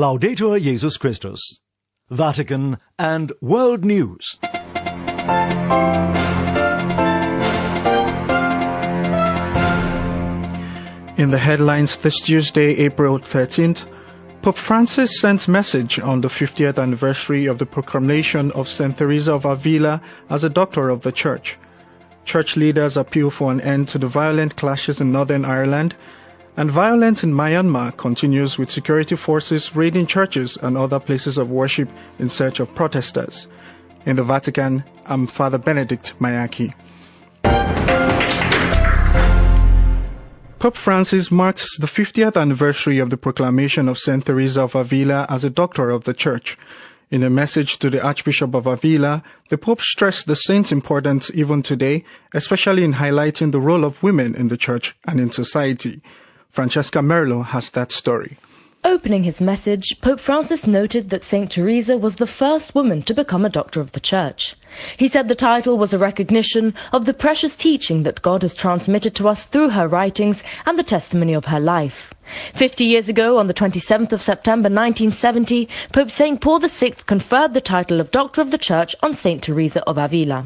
Laudetur Jesus Christus. Vatican and World News. In the headlines this Tuesday, April 13th, Pope Francis sends message on the 50th anniversary of the proclamation of St. Teresa of Avila as a doctor of the Church. Church leaders appeal for an end to the violent clashes in Northern Ireland, and violence in Myanmar continues with security forces raiding churches and other places of worship in search of protesters. In the Vatican, I'm Father Benedict Mayaki. Pope Francis marks the 50th anniversary of the proclamation of St. Teresa of Avila as a doctor of the Church. In a message to the Archbishop of Avila, the Pope stressed the saint's importance even today, especially in highlighting the role of women in the Church and in society. Francesca Merlo has that story. Opening his message, Pope Francis noted that St. Teresa was the first woman to become a doctor of the Church. He said the title was a recognition of the precious teaching that God has transmitted to us through her writings and the testimony of her life. 50 years ago, on the 27th of September 1970, Pope St. Paul VI conferred the title of Doctor of the Church on St. Teresa of Avila.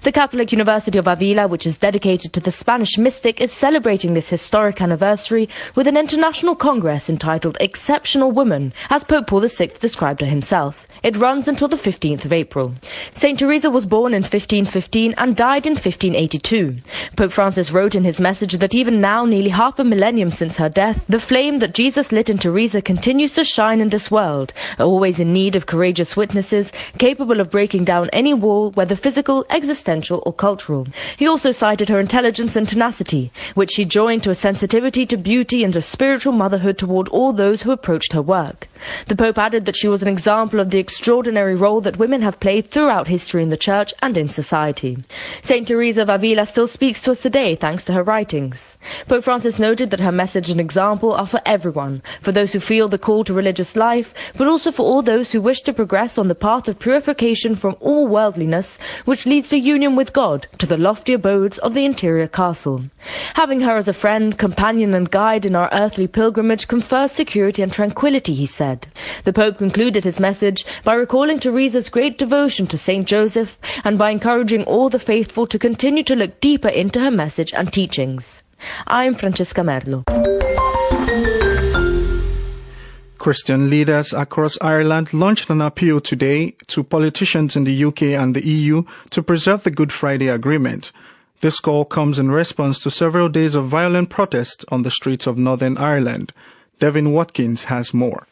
The Catholic University of Avila, which is dedicated to the Spanish mystic, is celebrating this historic anniversary with an international congress entitled Exceptional Woman, as Pope Paul VI described her himself. It runs until the 15th of April. St. Teresa was born in 1515 and died in 1582. Pope Francis wrote in his message that even now, nearly half a millennium since her death, the flame that Jesus lit in Teresa continues to shine in this world, always in need of courageous witnesses, capable of breaking down any wall, whether physical, existential or cultural. He also cited her intelligence and tenacity, which she joined to a sensitivity to beauty and a spiritual motherhood toward all those who approached her work. The Pope added that she was an example of the extraordinary role that women have played throughout history in the Church and in society. St. Teresa of Avila still speaks to us today thanks to her writings. Pope Francis noted that her message and example are for everyone, for those who feel the call to religious life, but also for all those who wish to progress on the path of purification from all worldliness, which leads to union with God, to the lofty abodes of the interior castle. Having her as a friend, companion and guide in our earthly pilgrimage confers security and tranquility, he said. The Pope concluded his message by recalling Teresa's great devotion to Saint Joseph and by encouraging all the faithful to continue to look deeper into her message and teachings. I'm Francesca Merlo. Christian leaders across Ireland launched an appeal today to politicians in the UK and the EU to preserve the Good Friday Agreement. This call comes in response to several days of violent protests on the streets of Northern Ireland. Devin Watkins has more.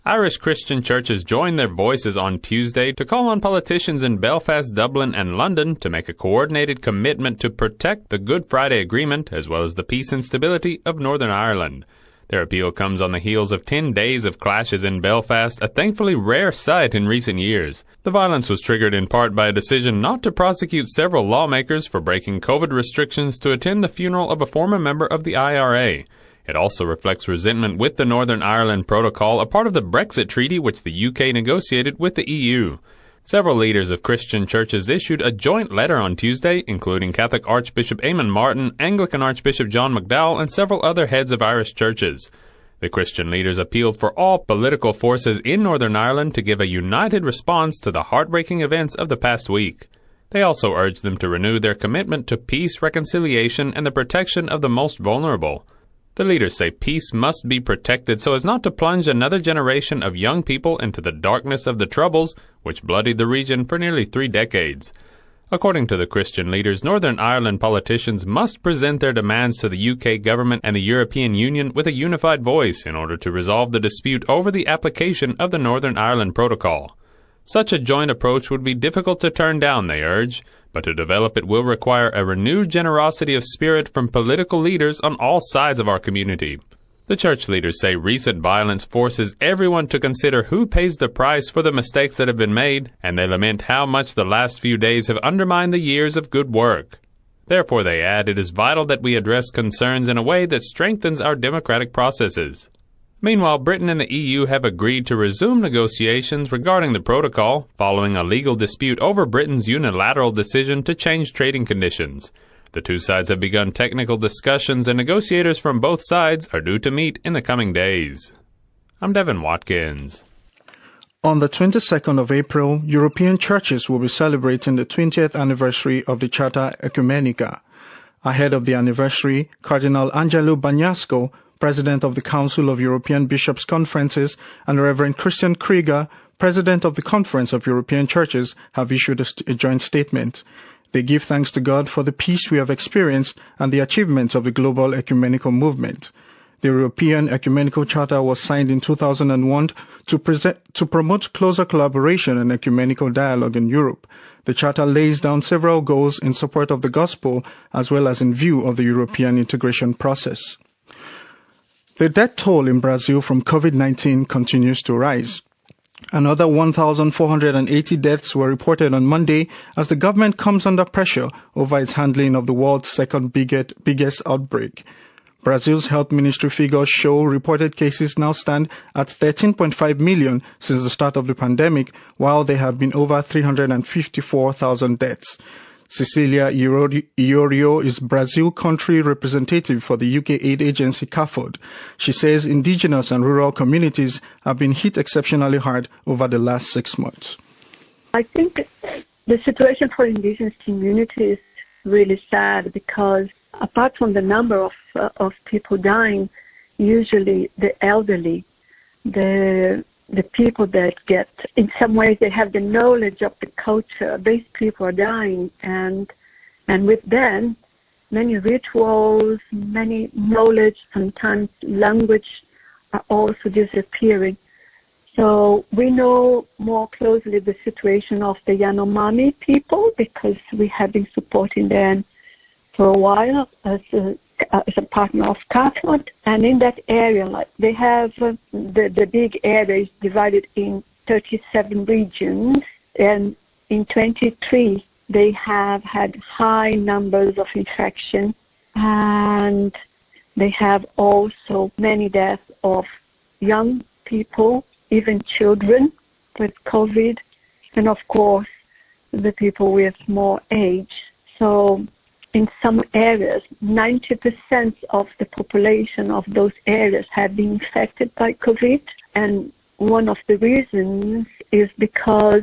Irish Christian churches joined their voices on Tuesday to call on politicians in Belfast, Dublin and London to make a coordinated commitment to protect the Good Friday Agreement as well as the peace and stability of Northern Ireland. Their appeal comes on the heels of 10 days of clashes in Belfast, a thankfully rare sight in recent years. The violence was triggered in part by a decision not to prosecute several lawmakers for breaking COVID restrictions to attend the funeral of a former member of the IRA. It also reflects resentment with the Northern Ireland Protocol, a part of the Brexit Treaty which the UK negotiated with the EU. Several leaders of Christian churches issued a joint letter on Tuesday, including Catholic Archbishop Eamon Martin, Anglican Archbishop John McDowell, and several other heads of Irish churches. The Christian leaders appealed for all political forces in Northern Ireland to give a united response to the heartbreaking events of the past week. They also urged them to renew their commitment to peace, reconciliation, and the protection of the most vulnerable. The leaders say peace must be protected so as not to plunge another generation of young people into the darkness of the Troubles, which bloodied the region for nearly 3 decades. According to the Christian leaders, Northern Ireland politicians must present their demands to the UK government and the European Union with a unified voice in order to resolve the dispute over the application of the Northern Ireland Protocol. Such a joint approach would be difficult to turn down, they urge, but to develop it will require a renewed generosity of spirit from political leaders on all sides of our community. The church leaders say recent violence forces everyone to consider who pays the price for the mistakes that have been made, and they lament how much the last few days have undermined the years of good work. Therefore, they add, it is vital that we address concerns in a way that strengthens our democratic processes. Meanwhile, Britain and the EU have agreed to resume negotiations regarding the protocol, following a legal dispute over Britain's unilateral decision to change trading conditions. The two sides have begun technical discussions, and negotiators from both sides are due to meet in the coming days. I'm Devin Watkins. On the 22nd of April, European churches will be celebrating the 20th anniversary of the Charta Ecumenica. Ahead of the anniversary, Cardinal Angelo Bagnasco, President of the Council of European Bishops' Conferences, and Reverend Christian Krieger, President of the Conference of European Churches, have issued a joint statement. They give thanks to God for the peace we have experienced and the achievements of the global ecumenical movement. The European Ecumenical Charter was signed in 2001 to promote closer collaboration and ecumenical dialogue in Europe. The Charter lays down several goals in support of the gospel as well as in view of the European integration process. The death toll in Brazil from COVID-19 continues to rise. Another 1,480 deaths were reported on Monday as the government comes under pressure over its handling of the world's second biggest outbreak. Brazil's health ministry figures show reported cases now stand at 13.5 million since the start of the pandemic, while there have been over 354,000 deaths. Cecilia Iorio is Brazil country representative for the UK aid agency CAFOD. She says indigenous and rural communities have been hit exceptionally hard over the last 6 months. I think the situation for indigenous communities is really sad because apart from the number of people dying, usually the elderly, the people that get, in some ways they have the knowledge of the culture, these people are dying, and with them, many rituals, many knowledge, sometimes language are also disappearing. So we know more closely the situation of the Yanomami people because we have been supporting them for a while as a partner of CAFOD, and in that area, like they have the big area is divided in 37 regions, and in 23 they have had high numbers of infection, and they have also many deaths of young people, even children with COVID, and of course the people with more age. So in some areas, 90% of the population of those areas have been infected by COVID. And one of the reasons is because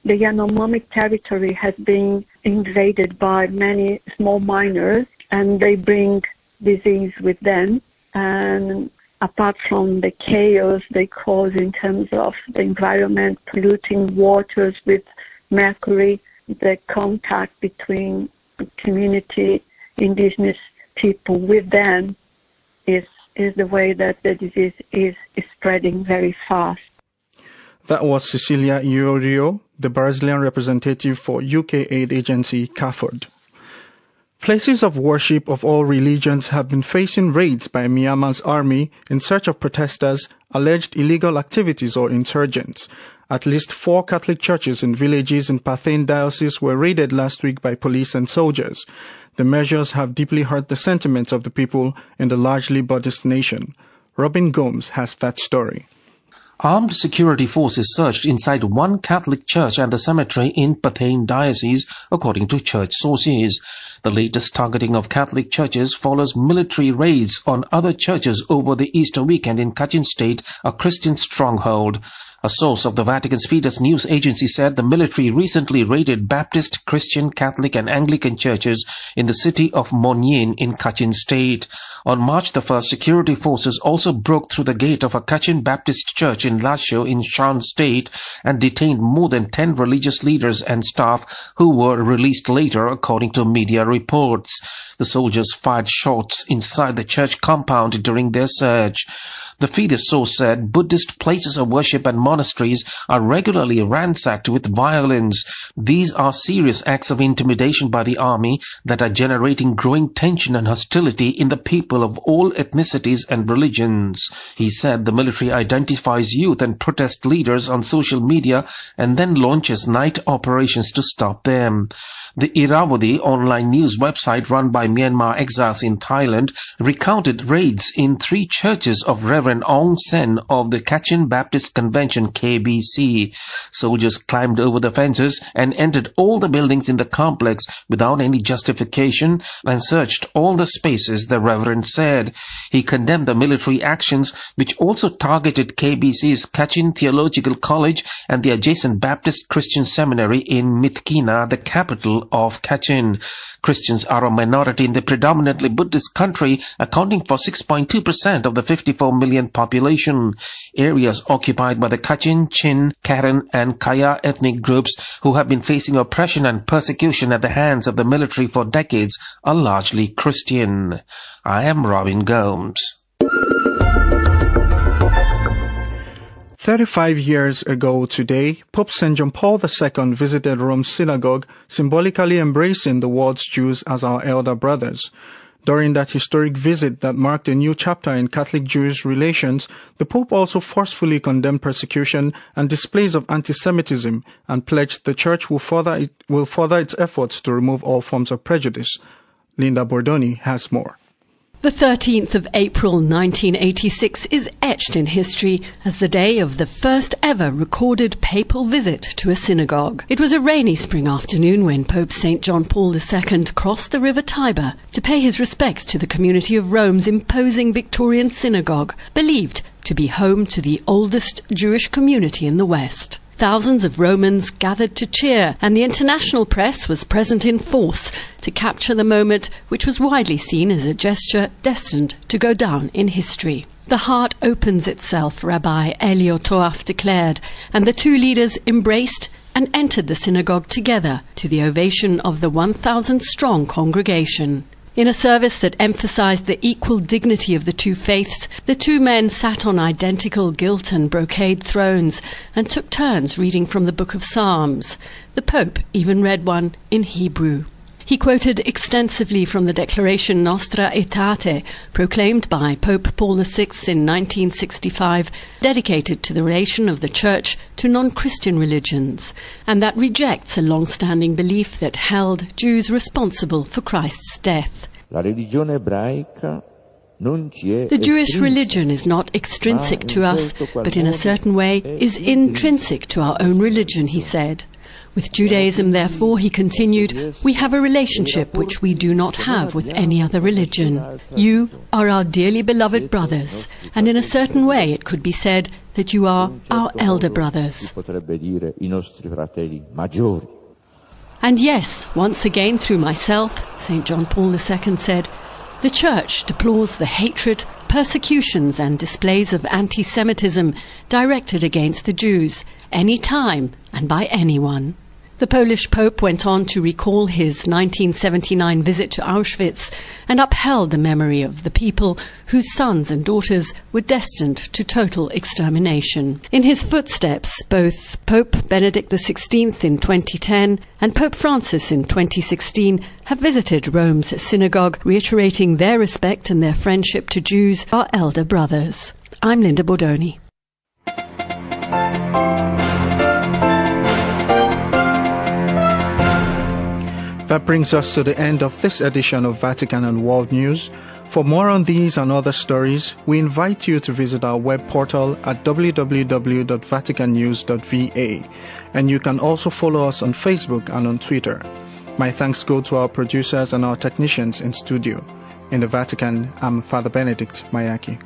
the Yanomami territory has been invaded by many small miners, and they bring disease with them. And apart from the chaos they cause in terms of the environment, polluting waters with mercury, the contact between community, indigenous people with them is the way that the disease is spreading very fast. That was Cecilia Iorio, the Brazilian representative for UK aid agency CAFOD. Places of worship of all religions have been facing raids by Myanmar's army in search of protesters, alleged illegal activities or insurgents. At least 4 Catholic churches in villages in Pathein Diocese were raided last week by police and soldiers. The measures have deeply hurt the sentiments of the people in the largely Buddhist nation. Robin Gomes has that story. Armed security forces searched inside one Catholic church and the cemetery in Pathein Diocese, according to church sources. The latest targeting of Catholic churches follows military raids on other churches over the Easter weekend in Kachin State, a Christian stronghold. A source of the Vatican's Fides news agency said the military recently raided Baptist, Christian, Catholic and Anglican churches in the city of Monyin in Kachin State. On March the 1st, security forces also broke through the gate of a Kachin Baptist church in Lasho in Shan State and detained more than 10 religious leaders and staff who were released later, according to media reports. The soldiers fired shots inside the church compound during their search. The Fides source said Buddhist places of worship and monasteries are regularly ransacked with violence. These are serious acts of intimidation by the army that are generating growing tension and hostility in the people of all ethnicities and religions. He said the military identifies youth and protest leaders on social media and then launches night operations to stop them. The Irrawaddy online news website run by Myanmar exiles in Thailand recounted raids in 3 churches of Reverend Aung Sen of the Kachin Baptist Convention KBC. Soldiers climbed over the fences and entered all the buildings in the complex without any justification and searched all the spaces, the Reverend said. He condemned the military actions, which also targeted KBC's Kachin Theological College and the adjacent Baptist Christian Seminary in Myitkyina, the capital of Kachin. Christians are a minority in the predominantly Buddhist country, accounting for 6.2% of the 54 million population. Areas occupied by the Kachin, Chin, Karen and Kaya ethnic groups who have been facing oppression and persecution at the hands of the military for decades are largely Christian. I am Robin Gomes. 35 years ago today, Pope St. John Paul II visited Rome's synagogue, symbolically embracing the world's Jews as our elder brothers. During that historic visit that marked a new chapter in Catholic-Jewish relations, the Pope also forcefully condemned persecution and displays of anti-Semitism and pledged the Church will further its efforts to remove all forms of prejudice. Linda Bordoni has more. The 13th of April 1986 is etched in history as the day of the first ever recorded papal visit to a synagogue. It was a rainy spring afternoon when Pope St. John Paul II crossed the River Tiber to pay his respects to the community of Rome's imposing Victorian synagogue, believed to be home to the oldest Jewish community in the West. Thousands of Romans gathered to cheer, and the international press was present in force to capture the moment, which was widely seen as a gesture destined to go down in history. The heart opens itself, Rabbi Elio Toaf declared, and the 2 leaders embraced and entered the synagogue together to the ovation of the 1,000-strong congregation. In a service that emphasized the equal dignity of the 2 faiths, the 2 men sat on identical gilt and brocade thrones and took turns reading from the Book of Psalms. The Pope even read one in Hebrew. He quoted extensively from the Declaration Nostra Aetate, proclaimed by Pope Paul VI in 1965, dedicated to the relation of the Church to non-Christian religions, and that rejects a long-standing belief that held Jews responsible for Christ's death. The Jewish religion is not extrinsic to us, but in a certain way is intrinsic to our own religion, he said. With Judaism, therefore, he continued, we have a relationship which we do not have with any other religion. You are our dearly beloved brothers, and in a certain way it could be said that you are our elder brothers. And yes, once again through myself, St. John Paul II said, the Church deplores the hatred, persecutions and displays of anti-Semitism directed against the Jews, any time and by anyone. The Polish Pope went on to recall his 1979 visit to Auschwitz and upheld the memory of the people whose sons and daughters were destined to total extermination. In his footsteps, both Pope Benedict XVI in 2010 and Pope Francis in 2016 have visited Rome's synagogue, reiterating their respect and their friendship to Jews, our elder brothers. I'm Linda Bordoni. That brings us to the end of this edition of Vatican and World News. For more on these and other stories, we invite you to visit our web portal at www.vaticannews.va, and you can also follow us on Facebook and on Twitter. My thanks go to our producers and our technicians in studio. In the Vatican, I'm Father Benedict Mayaki.